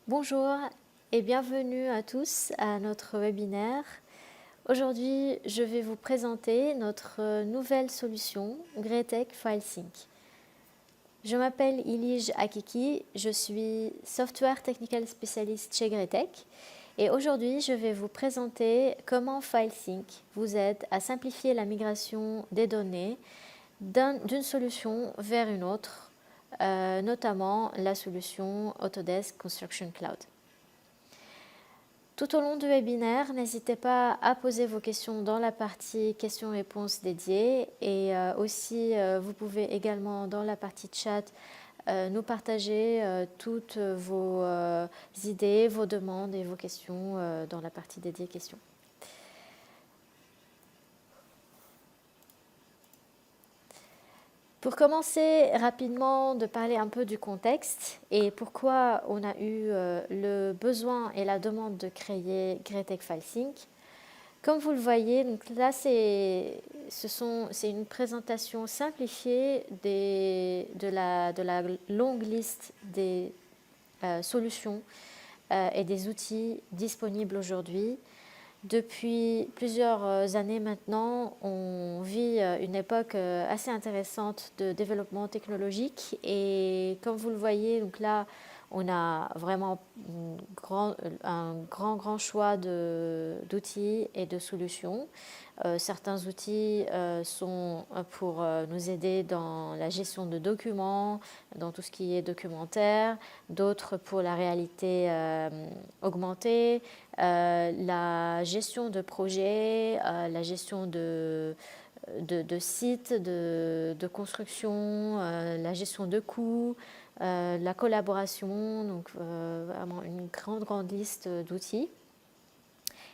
Bonjour et bienvenue à tous à notre webinaire. Aujourd'hui, je vais vous présenter notre nouvelle solution Greatech FileSync. Je m'appelle Ilige Akiki, je suis Software Technical Specialist chez Greatech et aujourd'hui, je vais vous présenter comment FileSync vous aide à simplifier la migration des données d'une solution vers une autre, notamment la solution Autodesk Construction Cloud. Tout au long du webinaire, n'hésitez pas à poser vos questions dans la partie questions-réponses dédiée et aussi vous pouvez également dans la partie chat nous partager toutes vos idées, vos demandes et vos questions dans la partie dédiée questions. Pour commencer rapidement de parler un peu du contexte et pourquoi on a eu le besoin et la demande de créer Greatech FileSync. Comme vous le voyez, donc là c'est une présentation simplifiée de la longue liste des solutions et des outils disponibles aujourd'hui. Depuis plusieurs années maintenant, on vit une époque assez intéressante de développement technologique et comme vous le voyez, donc là, on a vraiment un grand choix d'outils et de solutions. Certains outils sont pour nous aider dans la gestion de documents, dans tout ce qui est documentaire, d'autres pour la réalité augmentée, la gestion de projets, la gestion de sites, de construction, la gestion de coûts, la collaboration, donc vraiment une grande liste d'outils.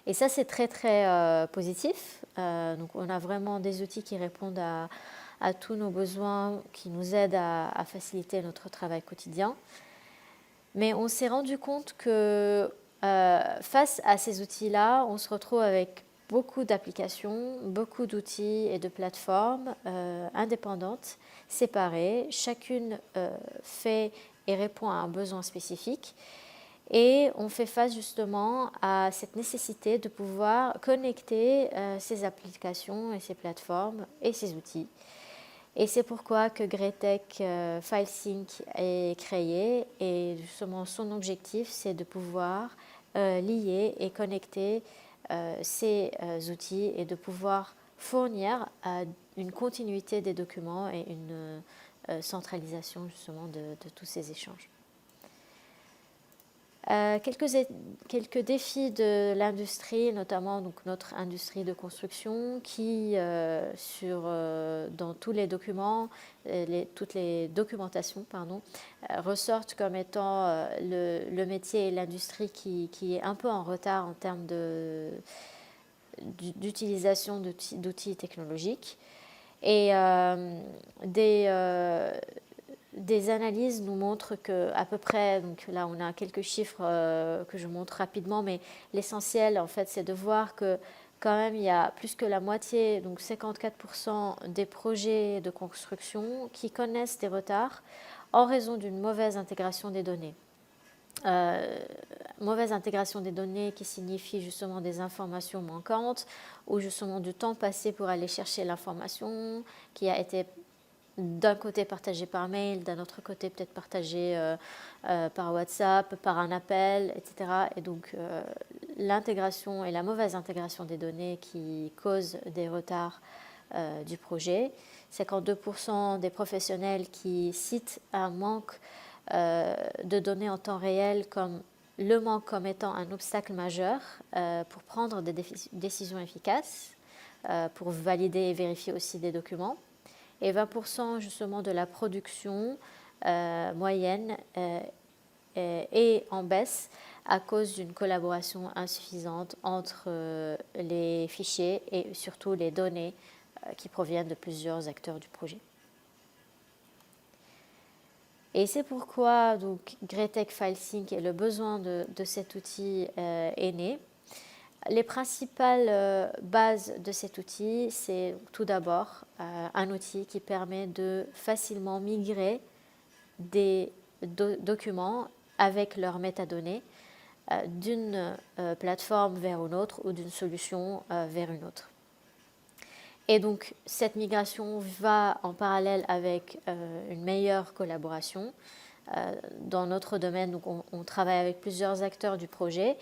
Et ça, c'est très positif. Donc, on a vraiment des outils qui répondent à tous nos besoins, qui nous aident à faciliter notre travail quotidien. Mais on s'est rendu compte que face à ces outils-là, on se retrouve avec beaucoup d'applications, beaucoup d'outils et de plateformes indépendantes, séparées. Chacune fait et répond à un besoin spécifique. Et on fait face justement à cette nécessité de pouvoir connecter ces applications et ces plateformes et ces outils. Et c'est pourquoi que Greatech FileSync est créé et justement son objectif c'est de pouvoir lier et connecter ces outils et de pouvoir fournir une continuité des documents et une centralisation justement de tous ces échanges. Quelques défis de l'industrie, notamment donc notre industrie de construction qui, dans tous les documents, toutes les documentations, ressortent comme étant le métier et l'industrie qui est un peu en retard en termes d'utilisation d'outils technologiques. Et des analyses nous montrent qu'à peu près, donc là on a quelques chiffres que je montre rapidement, mais l'essentiel en fait c'est de voir que quand même il y a plus que la moitié, donc 54% des projets de construction qui connaissent des retards en raison d'une mauvaise intégration des données. Mauvaise intégration des données qui signifie justement des informations manquantes ou justement du temps passé pour aller chercher l'information qui a été d'un côté partagé par mail, d'un autre côté peut-être partagé par WhatsApp, par un appel, etc. Et donc l'intégration et la mauvaise intégration des données qui causent des retards du projet. 52% des professionnels qui citent un manque de données en temps réel comme le manque comme étant un obstacle majeur pour prendre des décisions efficaces, pour valider et vérifier aussi des documents. Et 20% justement de la production moyenne est en baisse à cause d'une collaboration insuffisante entre les fichiers et surtout les données qui proviennent de plusieurs acteurs du projet. Et c'est pourquoi donc, Greatech FileSync et le besoin de cet outil est né. Les principales bases de cet outil, c'est tout d'abord un outil qui permet de facilement migrer des documents avec leurs métadonnées d'une plateforme vers une autre ou d'une solution vers une autre. Et donc, cette migration va en parallèle avec une meilleure collaboration. Dans notre domaine, donc on travaille avec plusieurs acteurs du projet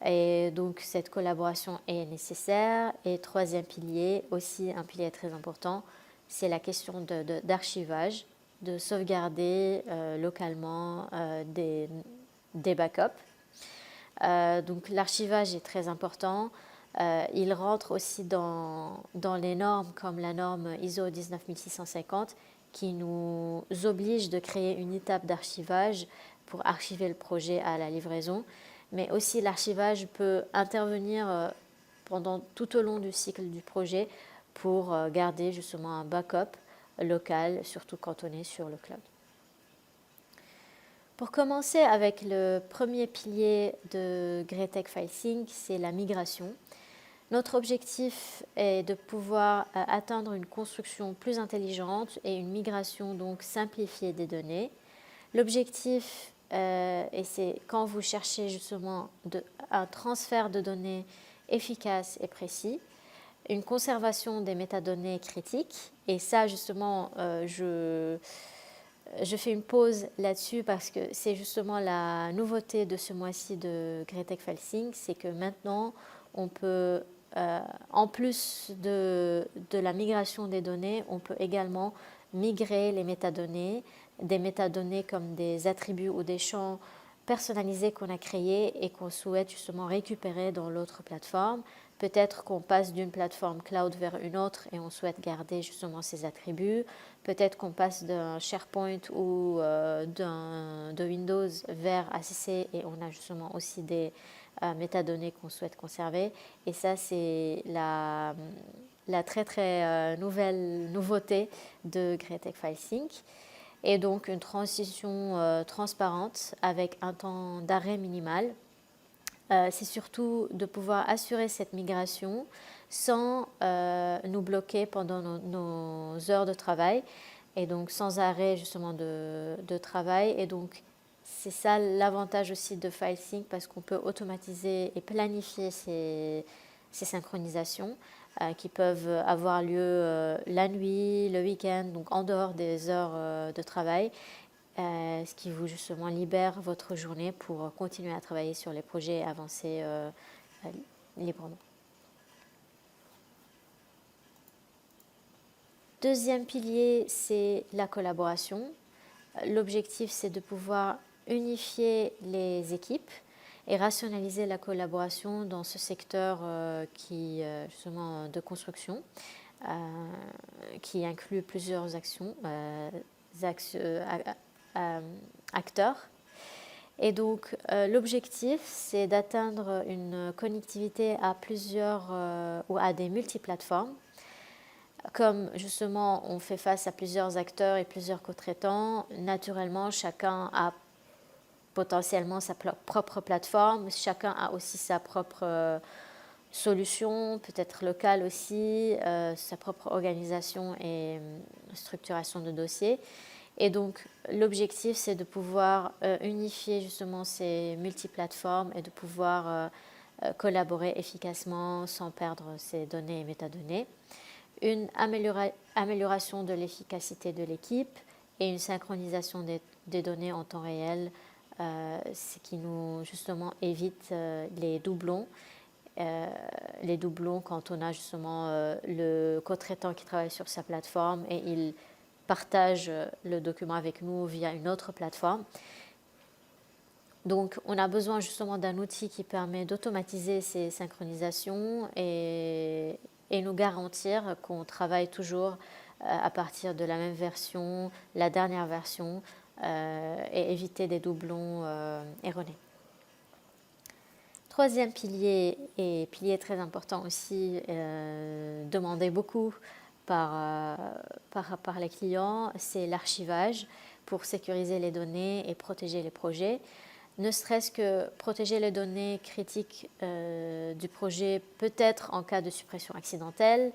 et donc cette collaboration est nécessaire. Et troisième pilier, aussi un pilier très important, c'est la question d'archivage, de sauvegarder localement des backups. Donc l'archivage est très important. Il rentre aussi dans les normes comme la norme ISO 19650 qui nous oblige de créer une étape d'archivage pour archiver le projet à la livraison. Mais aussi l'archivage peut intervenir pendant tout au long du cycle du projet pour garder justement un backup local, surtout quand on est sur le cloud. Pour commencer avec le premier pilier de GRETEC FileSync, c'est la migration. Notre objectif est de pouvoir atteindre une construction plus intelligente et une migration donc simplifiée des données. L'objectif, et c'est quand vous cherchez justement un transfert de données efficace et précis, une conservation des métadonnées critiques, et ça justement je fais une pause là-dessus parce que c'est justement la nouveauté de ce mois-ci de GRETEC FileSync, c'est que maintenant on peut, en plus de la migration des données, on peut également migrer les métadonnées, des métadonnées comme des attributs ou des champs personnalisés qu'on a créés et qu'on souhaite justement récupérer dans l'autre plateforme. Peut-être qu'on passe d'une plateforme cloud vers une autre et on souhaite garder justement ces attributs. Peut-être qu'on passe d'un SharePoint ou de Windows vers ACC et on a justement aussi des métadonnées qu'on souhaite conserver. Et ça, c'est la très très nouvelle nouveauté de GRETEC FileSync. Et donc une transition transparente avec un temps d'arrêt minimal. C'est surtout de pouvoir assurer cette migration sans nous bloquer pendant nos heures de travail et donc sans arrêt justement de travail. Et donc c'est ça l'avantage aussi de FileSync parce qu'on peut automatiser et planifier ces synchronisations qui peuvent avoir lieu la nuit, le week-end, donc en dehors des heures de travail. Ce qui vous justement libère votre journée pour continuer à travailler sur les projets et avancer librement. Deuxième pilier, c'est la collaboration. L'objectif, c'est de pouvoir unifier les équipes et rationaliser la collaboration dans ce secteur justement de construction qui inclut plusieurs acteurs. Et donc l'objectif, c'est d'atteindre une connectivité à plusieurs ou à des multiplateformes. Comme justement on fait face à plusieurs acteurs et plusieurs co-traitants, naturellement chacun a potentiellement sa propre plateforme, chacun a aussi sa propre solution, peut-être locale aussi, sa propre organisation et structuration de dossiers. Et donc l'objectif, c'est de pouvoir unifier justement ces multiplateformes et de pouvoir collaborer efficacement sans perdre ces données et métadonnées. Une amélioration de l'efficacité de l'équipe et une synchronisation des données en temps réel, ce qui nous justement évite les doublons. Les doublons quand on a justement le co-traitant qui travaille sur sa plateforme et il partage le document avec nous via une autre plateforme. Donc on a besoin justement d'un outil qui permet d'automatiser ces synchronisations et nous garantir qu'on travaille toujours à partir de la même version, la dernière version, et éviter des doublons erronés. Troisième pilier, et pilier très important aussi, demandé beaucoup par les clients, c'est l'archivage pour sécuriser les données et protéger les projets. Ne serait-ce que protéger les données critiques du projet, peut-être en cas de suppression accidentelle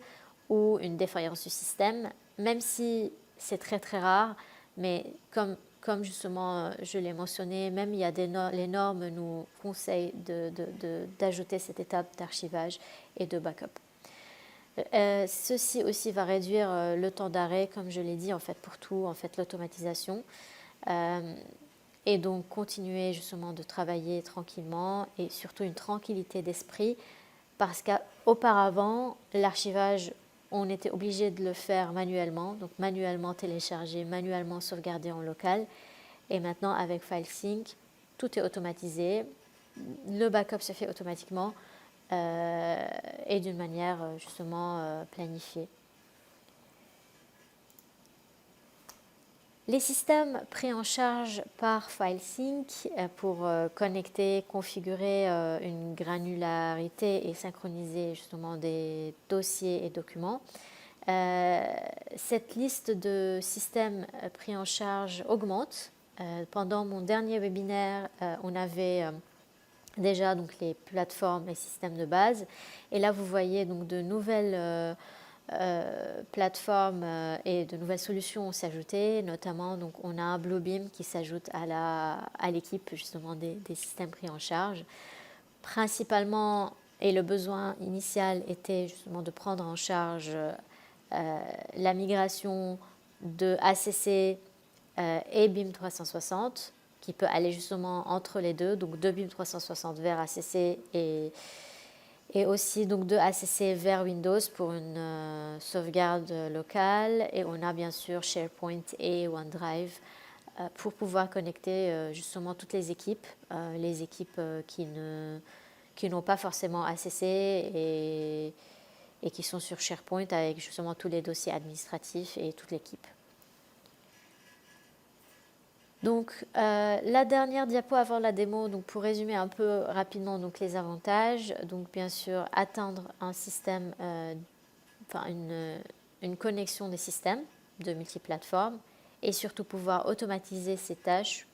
ou une défaillance du système, même si c'est très très rare, mais comme comme justement je l'ai mentionné, même il y a les normes nous conseillent d'ajouter cette étape d'archivage et de backup. Ceci aussi va réduire le temps d'arrêt, comme je l'ai dit, en fait, pour tout, en fait, l'automatisation. Et donc continuer justement de travailler tranquillement et surtout une tranquillité d'esprit parce qu'auparavant, l'archivage, on était obligé de le faire manuellement, donc manuellement télécharger, manuellement sauvegarder en local. Et maintenant, avec FileSync, tout est automatisé. Le backup se fait automatiquement et d'une manière justement planifiée. Les systèmes pris en charge par FileSync pour connecter, configurer une granularité et synchroniser justement des dossiers et documents. Cette liste de systèmes pris en charge augmente. Pendant mon dernier webinaire, on avait déjà donc les plateformes et systèmes de base. Et là, vous voyez donc de nouvelles plateformes et de nouvelles solutions s'ajouter, notamment donc on a un Bluebeam qui s'ajoute à l'équipe justement des systèmes pris en charge. Principalement, et le besoin initial était justement de prendre en charge la migration de ACC et BIM 360 qui peut aller justement entre les deux, donc de BIM 360 vers ACC et aussi donc de ACC vers Windows pour une sauvegarde locale. Et on a bien sûr SharePoint et OneDrive pour pouvoir connecter justement toutes les équipes qui n'ont pas forcément ACC et qui sont sur SharePoint avec justement tous les dossiers administratifs et toute l'équipe. Donc la dernière diapo avant la démo, donc pour résumer un peu rapidement donc les avantages, donc bien sûr atteindre un système, une connexion des systèmes de multiplateformes et surtout pouvoir automatiser ces tâches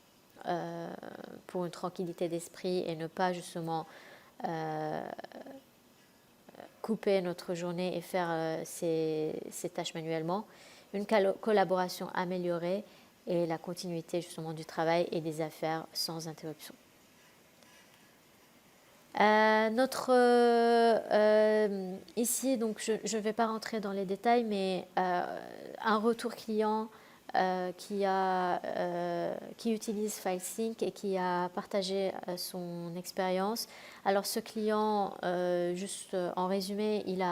pour une tranquillité d'esprit et ne pas justement couper notre journée et faire ces tâches manuellement, une collaboration améliorée et la continuité justement du travail et des affaires sans interruption. Ici, donc je ne vais pas rentrer dans les détails, mais un retour client qui utilise FileSync et qui a partagé son expérience. Alors ce client, juste en résumé, il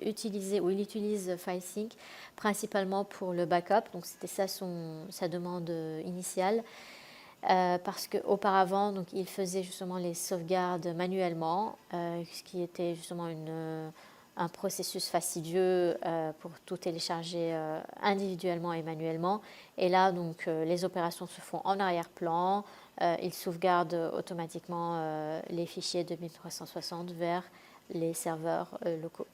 utilise FileSync principalement pour le backup, donc c'était ça sa demande initiale, parce qu'auparavant donc il faisait justement les sauvegardes manuellement, ce qui était justement un processus fastidieux pour tout télécharger individuellement et manuellement. Et là donc les opérations se font en arrière-plan, il sauvegarde automatiquement les fichiers de 1360 vers les serveurs locaux.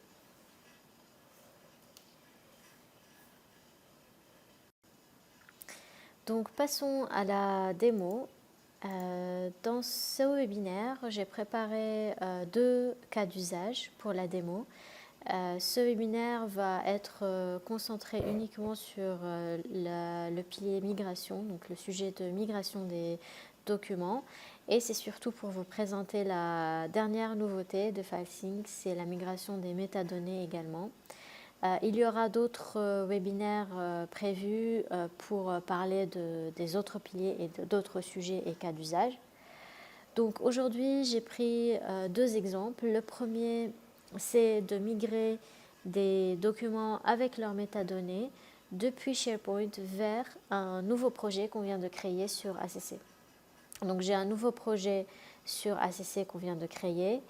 Donc passons à la démo. Dans ce webinaire, j'ai préparé 2 cas d'usage pour la démo. Ce webinaire va être concentré uniquement sur le pilier migration, donc le sujet de migration des documents. Et c'est surtout pour vous présenter la dernière nouveauté de FileSync, c'est la migration des métadonnées également. Il y aura d'autres webinaires prévus pour parler des autres piliers et d'autres sujets et cas d'usage. Donc aujourd'hui, j'ai pris 2 exemples. Le premier, c'est de migrer des documents avec leurs métadonnées depuis SharePoint vers un nouveau projet qu'on vient de créer sur ACC. Donc j'ai un nouveau projet sur ACC qu'on vient de créer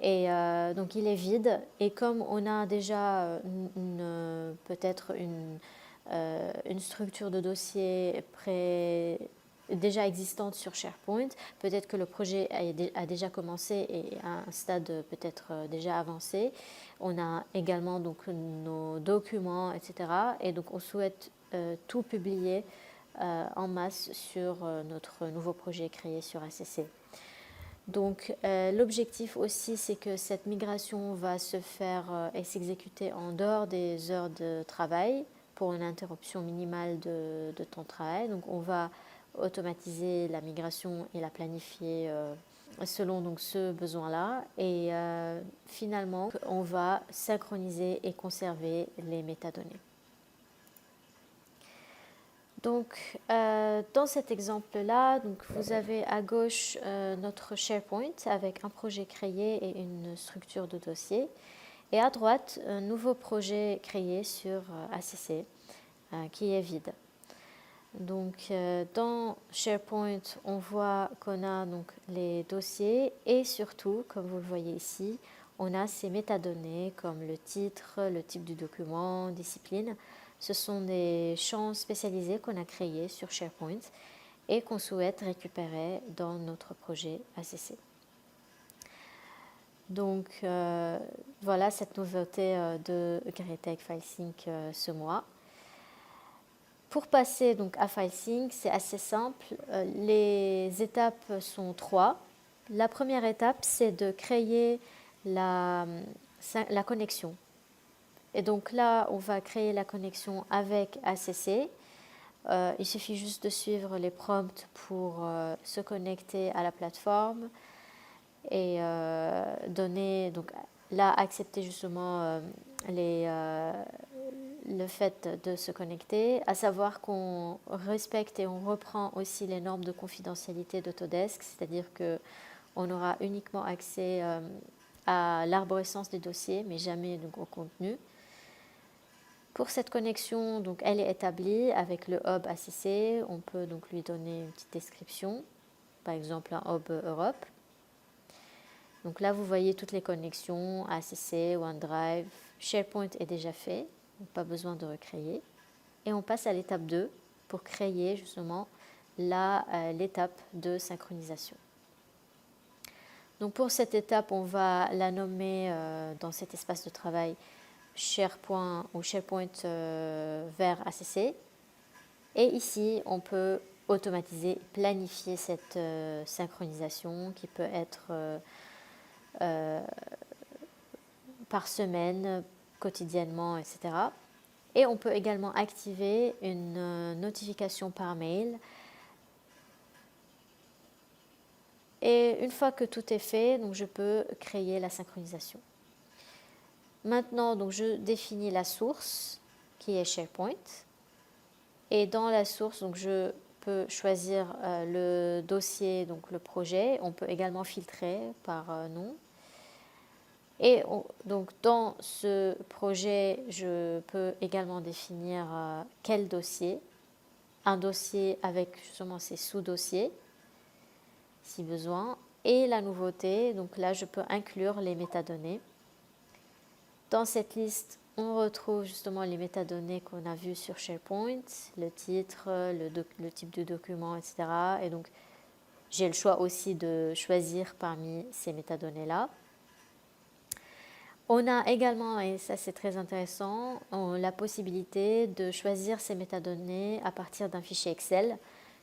et donc il est vide et comme on a déjà peut-être une structure de dossier déjà existante sur SharePoint, peut-être que le projet a déjà commencé et à un stade peut-être déjà avancé. On a également donc nos documents, etc. Et donc on souhaite tout publier en masse sur notre nouveau projet créé sur ACC. Donc l'objectif aussi, c'est que cette migration va se faire et s'exécuter en dehors des heures de travail pour une interruption minimale de temps de travail. Donc on va automatiser la migration et la planifier selon donc ce besoin-là. Et finalement, on va synchroniser et conserver les métadonnées. Donc, dans cet exemple-là, donc vous avez à gauche notre SharePoint avec un projet créé et une structure de dossier. Et à droite, un nouveau projet créé sur ACC qui est vide. Donc, dans SharePoint, on voit qu'on a donc les dossiers et surtout, comme vous le voyez ici, on a ces métadonnées comme le titre, le type du document, discipline. Ce sont des champs spécialisés qu'on a créés sur SharePoint et qu'on souhaite récupérer dans notre projet ACC. Donc, voilà cette nouveauté de GRETEC FileSync ce mois. Pour passer donc à FileSync, c'est assez simple. Les étapes sont 3. La première étape, c'est de créer la connexion. Et donc là, on va créer la connexion avec ACC. Il suffit juste de suivre les prompts pour se connecter à la plateforme et donner, donc là, accepter justement le fait de se connecter, à savoir qu'on respecte et on reprend aussi les normes de confidentialité d'Autodesk, c'est-à-dire qu'on aura uniquement accès à l'arborescence des dossiers, mais jamais donc, au contenu. Pour cette connexion, donc, elle est établie avec le hub ACC. On peut donc lui donner une petite description, par exemple un hub Europe. Donc là, vous voyez toutes les connexions, ACC, OneDrive, SharePoint est déjà fait, donc pas besoin de recréer. Et on passe à l'étape 2 pour créer justement l'étape de synchronisation. Donc pour cette étape, on va la nommer dans cet espace de travail SharePoint ou SharePoint vers ACC. Et ici, on peut automatiser, planifier cette synchronisation qui peut être par semaine, quotidiennement, etc. Et on peut également activer une notification par mail. Et une fois que tout est fait, donc je peux créer la synchronisation. Maintenant, donc je définis la source qui est SharePoint. Et dans la source, donc je peux choisir le dossier, donc le projet. On peut également filtrer par nom. Et donc dans ce projet, je peux également définir quel dossier. Un dossier avec justement ses sous-dossiers, si besoin. Et la nouveauté, donc là, je peux inclure les métadonnées. Dans cette liste, on retrouve justement les métadonnées qu'on a vues sur SharePoint, le titre, le type de document, etc. Et donc, j'ai le choix aussi de choisir parmi ces métadonnées-là. On a également, et ça c'est très intéressant, la possibilité de choisir ces métadonnées à partir d'un fichier Excel.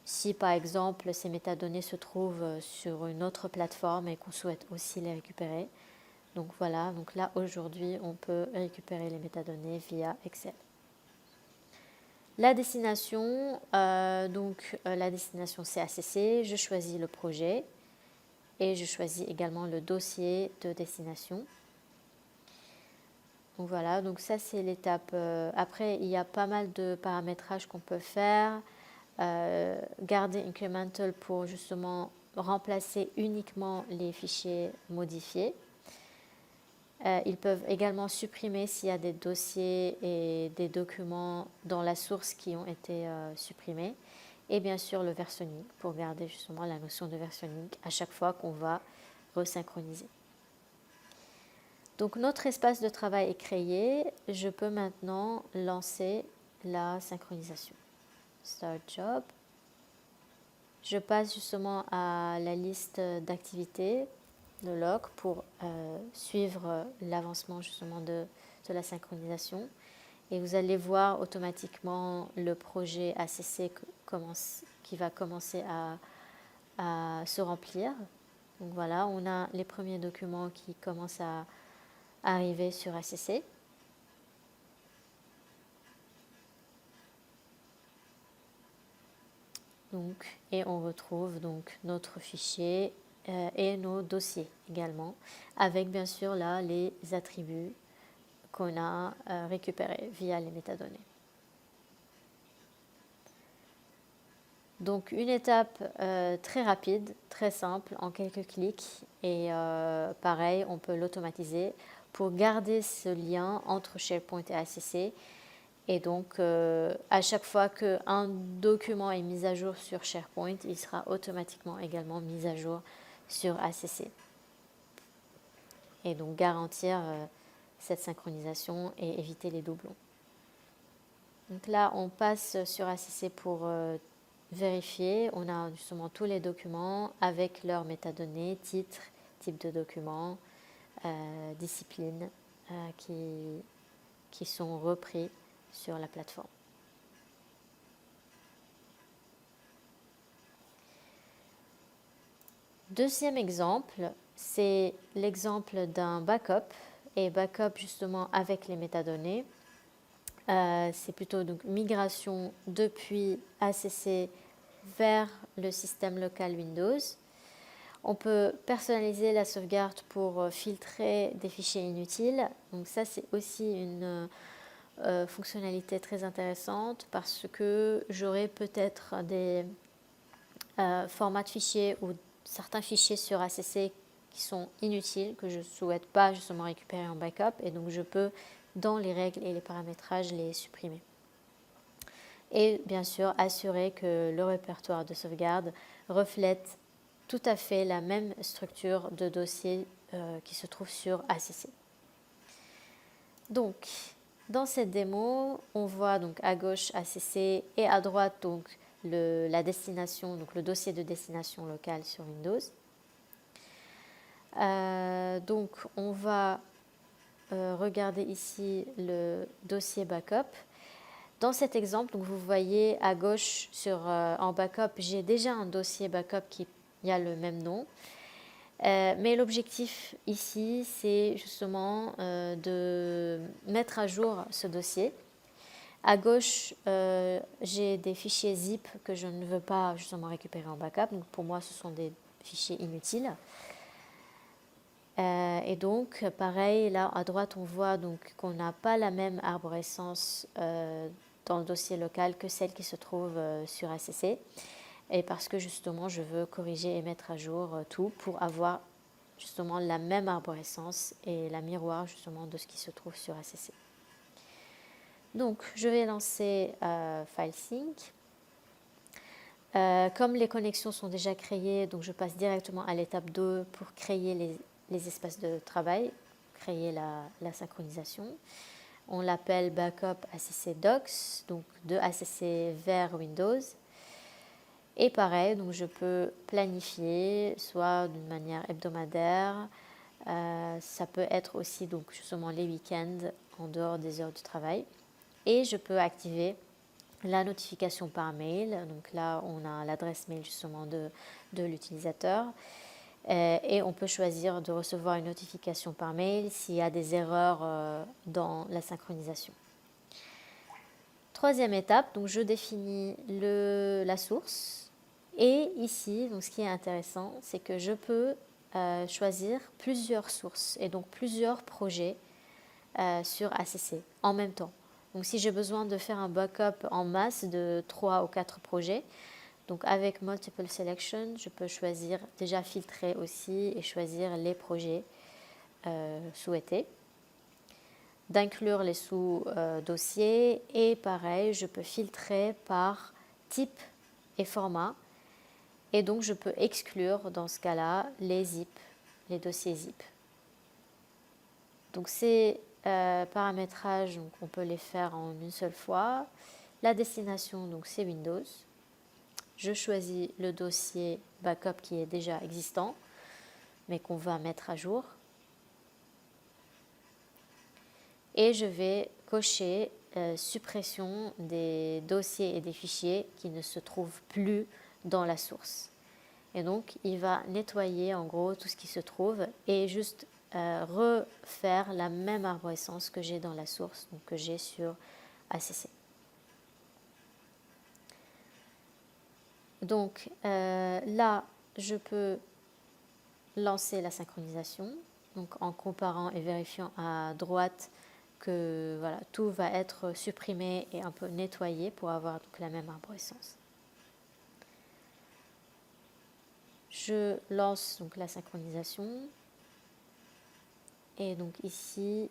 Si par exemple ces métadonnées se trouvent sur une autre plateforme et qu'on souhaite aussi les récupérer. Donc voilà, donc là aujourd'hui on peut récupérer les métadonnées via Excel. La destination, la destination c'est ACC, je choisis le projet et je choisis également le dossier de destination. Donc voilà, donc ça c'est l'étape. Après, il y a pas mal de paramétrages qu'on peut faire. Garder incremental pour justement remplacer uniquement les fichiers modifiés. Ils peuvent également supprimer s'il y a des dossiers et des documents dans la source qui ont été supprimés. Et bien sûr le versionning pour garder justement la notion de versionning à chaque fois qu'on va resynchroniser. Donc notre espace de travail est créé. Je peux maintenant lancer la synchronisation. Start Job. Je passe justement à la liste d'activités, de log, pour suivre l'avancement justement de la synchronisation. Et vous allez voir automatiquement le projet ACC qui va commencer à se remplir. Donc voilà, on a les premiers documents qui commencent à arriver sur ACC. donc, et on retrouve donc notre fichier et nos dossiers également, avec bien sûr là les attributs qu'on a récupérés via les métadonnées. Donc une étape très rapide, très simple, en quelques clics, et pareil, on peut l'automatiser pour garder ce lien entre SharePoint et ACC. Et donc, à chaque fois qu'un document est mis à jour sur SharePoint, il sera automatiquement également mis à jour sur ACC. Et donc, garantir cette synchronisation et éviter les doublons. Donc là, on passe sur ACC pour vérifier. On a justement tous les documents avec leurs métadonnées, titre, type de document, discipline, qui sont repris sur la plateforme. Deuxième exemple, c'est l'exemple d'un backup, et backup justement avec les métadonnées. C'est plutôt donc migration depuis ACC vers le système local Windows. On peut personnaliser la sauvegarde pour filtrer des fichiers inutiles. Donc ça, c'est aussi une fonctionnalité très intéressante parce que j'aurai peut-être des formats de fichiers ou certains fichiers sur ACC qui sont inutiles, que je ne souhaite pas justement récupérer en backup, et donc je peux, dans les règles et les paramétrages, les supprimer. Et bien sûr, assurer que le répertoire de sauvegarde reflète tout à fait la même structure de dossier qui se trouve sur ACC. Donc, dans cette démo, on voit donc à gauche ACC et à droite donc la destination, donc le dossier de destination locale sur Windows. Donc, on va regarder ici le dossier backup. Dans cet exemple, donc vous voyez à gauche en backup, j'ai déjà un dossier backup qui a le même nom. Mais l'objectif ici, c'est justement de mettre à jour ce dossier. À gauche, j'ai des fichiers zip que je ne veux pas justement récupérer en backup. Donc pour moi, ce sont des fichiers inutiles. Et donc, pareil, là à droite, on voit donc qu'on n'a pas la même arborescence dans le dossier local que celle qui se trouve sur ACC. Et parce que justement, je veux corriger et mettre à jour tout pour avoir justement la même arborescence et la miroir justement de ce qui se trouve sur ACC. Donc, je vais lancer FileSync. Comme les connexions sont déjà créées, donc je passe directement à l'étape 2 pour créer les espaces de travail, créer la synchronisation. On l'appelle Backup ACC Docs, donc de ACC vers Windows. Et pareil, donc je peux planifier soit d'une manière hebdomadaire, ça peut être aussi donc justement les week-ends en dehors des heures de travail. Et je peux activer la notification par mail. Donc là, on a l'adresse mail justement de l'utilisateur. Et on peut choisir de recevoir une notification par mail s'il y a des erreurs dans la synchronisation. Troisième étape, donc je définis la source. Et ici, donc ce qui est intéressant, c'est que je peux choisir plusieurs sources et donc plusieurs projets sur ACC en même temps. Donc si j'ai besoin de faire un backup en masse de 3 ou 4 projets, donc avec Multiple Selection, je peux choisir, déjà filtrer aussi et choisir les projets souhaités, d'inclure les sous-dossiers et pareil, je peux filtrer par type et format. Et donc, je peux exclure, dans ce cas-là, les dossiers zip. Donc, ces paramétrages, donc, on peut les faire en une seule fois. La destination, donc, c'est Windows. Je choisis le dossier backup qui est déjà existant, mais qu'on va mettre à jour. Et je vais cocher suppression des dossiers et des fichiers qui ne se trouvent plus dans la source. Et donc, il va nettoyer en gros tout ce qui se trouve et juste refaire la même arborescence que j'ai dans la source, donc que j'ai sur ACC. Donc là, je peux lancer la synchronisation, donc en comparant et vérifiant à droite que voilà, tout va être supprimé et un peu nettoyé pour avoir donc la même arborescence. Je lance donc la synchronisation et donc ici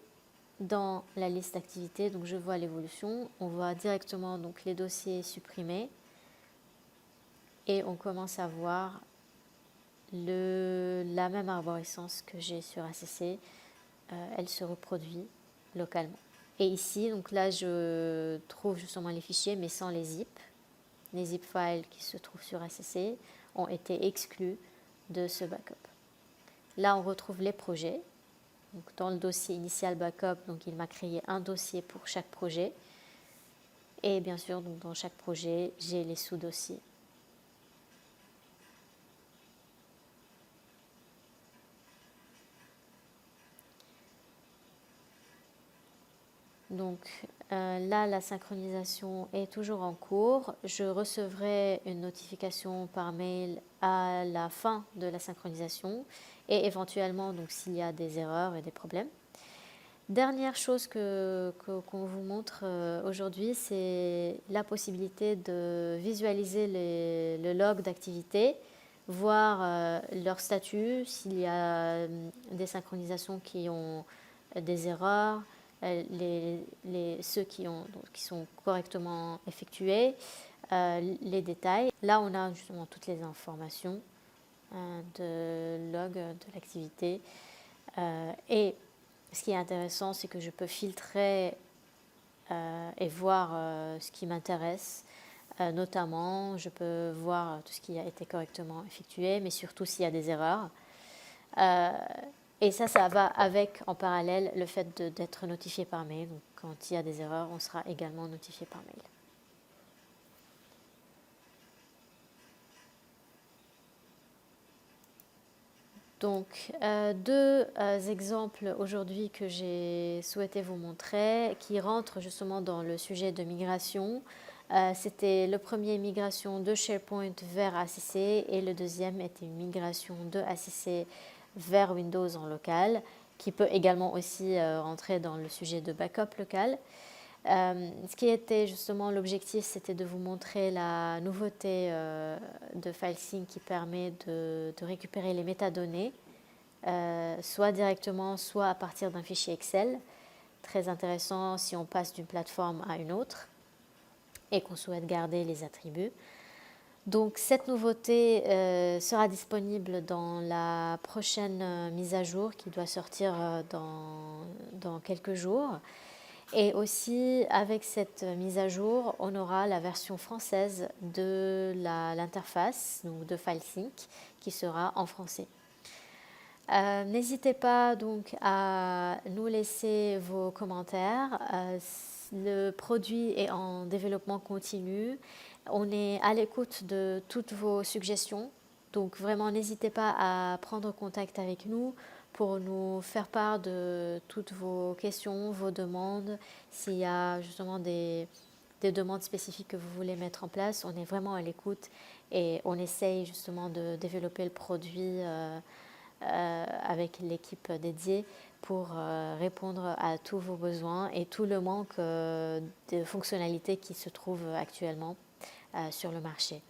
dans la liste d'activités, donc je vois l'évolution, on voit directement donc les dossiers supprimés et on commence à voir la même arborescence que j'ai sur ACC, elle se reproduit localement. Et ici, donc là, je trouve justement les fichiers, mais sans les zip. Les zip files qui se trouvent sur ACC ont été exclus de ce backup. Là, on retrouve les projets. Donc, dans le dossier initial backup, donc, il m'a créé un dossier pour chaque projet. Et bien sûr, donc, dans chaque projet, j'ai les sous-dossiers. Donc là, la synchronisation est toujours en cours. Je recevrai une notification par mail à la fin de la synchronisation et éventuellement donc s'il y a des erreurs et des problèmes. Dernière chose qu'on vous montre aujourd'hui, c'est la possibilité de visualiser le log d'activité, voir leur statut, s'il y a des synchronisations qui ont des erreurs, ceux qui sont correctement effectués, les détails. Là, on a justement toutes les informations de log de l'activité. Et ce qui est intéressant, c'est que je peux filtrer et voir ce qui m'intéresse. Notamment, je peux voir tout ce qui a été correctement effectué, mais surtout s'il y a des erreurs. Et ça va avec, en parallèle, le fait d'être notifié par mail. Donc, quand il y a des erreurs, on sera également notifié par mail. Donc, deux exemples aujourd'hui que j'ai souhaité vous montrer, qui rentrent justement dans le sujet de migration. C'était le premier, migration de SharePoint vers ACC, et le deuxième était une migration de ACC vers Windows en local, qui peut également aussi rentrer dans le sujet de backup local. Ce qui était justement l'objectif, c'était de vous montrer la nouveauté de FileSync qui permet de récupérer les métadonnées, soit directement, soit à partir d'un fichier Excel. Très intéressant si on passe d'une plateforme à une autre et qu'on souhaite garder les attributs. Donc cette nouveauté sera disponible dans la prochaine mise à jour qui doit sortir dans quelques jours. Et aussi, avec cette mise à jour, on aura la version française de l'interface, donc de FileSync, qui sera en français. N'hésitez pas donc à nous laisser vos commentaires. Le produit est en développement continu. On est à l'écoute de toutes vos suggestions. Donc vraiment, n'hésitez pas à prendre contact avec nous pour nous faire part de toutes vos questions, vos demandes. S'il y a justement des demandes spécifiques que vous voulez mettre en place, on est vraiment à l'écoute et on essaye justement de développer le produit avec l'équipe dédiée pour répondre à tous vos besoins et tout le manque de fonctionnalités qui se trouvent actuellement sur le marché.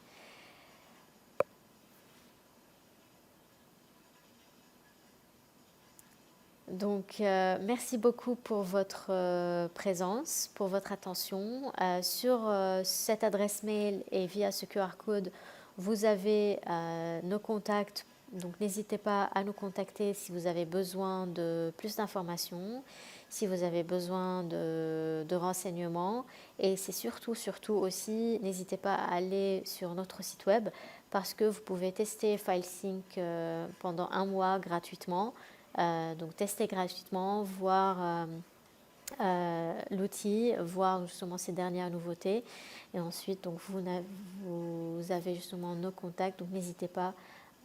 Donc, merci beaucoup pour votre présence, pour votre attention. Sur cette adresse mail et via ce QR code, vous avez nos contacts. Donc, n'hésitez pas à nous contacter si vous avez besoin de plus d'informations, si vous avez besoin de renseignements. Et c'est surtout aussi, n'hésitez pas à aller sur notre site web parce que vous pouvez tester FileSync pendant 1 mois gratuitement. Donc tester gratuitement, voir l'outil, voir justement ses dernières nouveautés et ensuite donc vous avez justement nos contacts, donc n'hésitez pas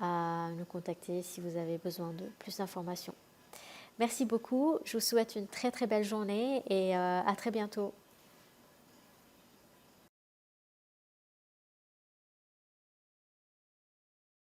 à nous contacter si vous avez besoin de plus d'informations. Merci beaucoup, je vous souhaite une très très belle journée et à très bientôt.